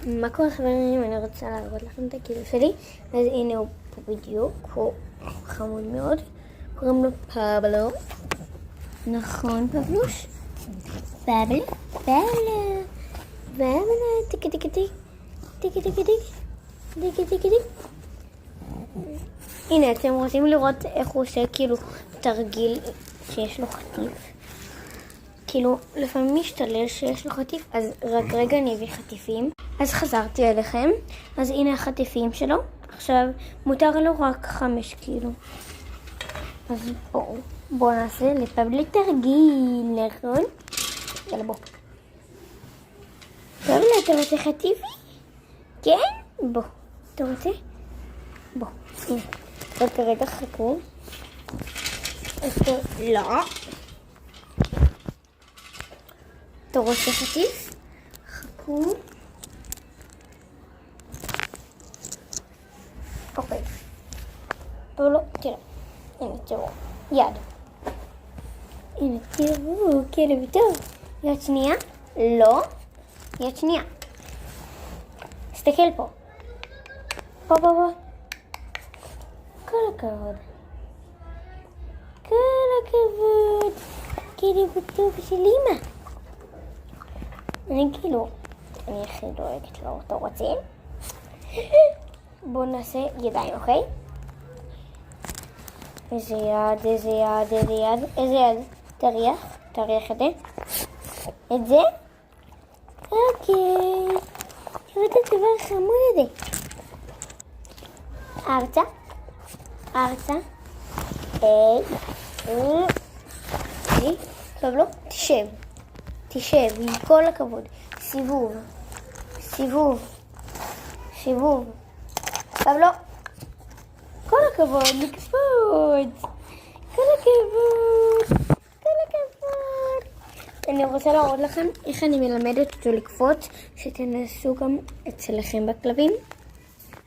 מה קורה חברים? אני רוצה להראות לכם את הכאילו שלי. אז הנה הוא פה בדיוק, הוא חמוד מאוד, קוראים לו פבלו. נכון פבלוש? פבלו? פבלו? פבלו? טיקי טיקי טיק טיקי טיקי טיק טיקי טיקי טיק. הנה אתם רוצים לראות איך הוא עושה כאילו תרגיל שיש לו חטיף, כאילו לפעמים משתלל שיש לו חטיף, אז רק רגע אני אביא חטיפים. אז חזרתי אליכם, אז הנה החטיפים שלו. עכשיו מותר לו רק 5 קילו, אז בואו נעשה לפבלו תרגיל, נכון? יאללה בוא. פבלו, אתה רוצה חטיפי? כן? בוא. אתה רוצה? בוא. הנה. רק רגע חכו. לא. אתה רוצה חטיף? חכו. אוקיי. לא, תראה. הנה, תראו. יד. הנה, תראו. כלב טוב. יד שנייה? לא. יד שנייה. תסתכל פה. פה. כל הכבוד. כל הכבוד. כלב טוב של אמא. אני הכי דואגת לו, אתה רוצה? בואו נעשה ידיים, אוקיי? איזה יד? איזה יד? תריח את זה. את זה? אוקיי. תראו את הדבר החמוד הזה. ארצה. טוב לא? תשב, עם כל הכבוד. סיבוב. טוב לא? כל הכבוד, לקפוץ. כל הכבוד. אני רוצה להראות לכם איך אני מלמדת אותו לקפוץ, שתנסו גם אצלכם בכלבים.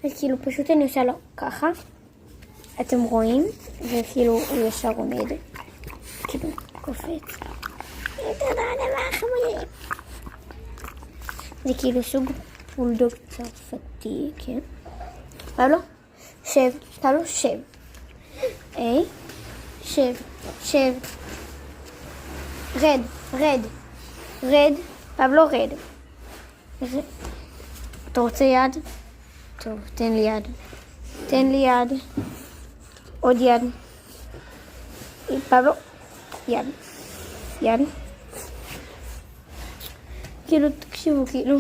אז כאילו פשוט אני עושה לו ככה, אתם רואים, וכאילו הוא ישר עומד, כאילו קופץ. זה כאילו סוג בולדוג צרפתי, כן? פבלו, שב. שב. רד. פבלו, רד. אתה רוצה יד? טוב, תן לי יד. עוד יד. פבלו, יד. כאילו, תקשיבו, כאילו.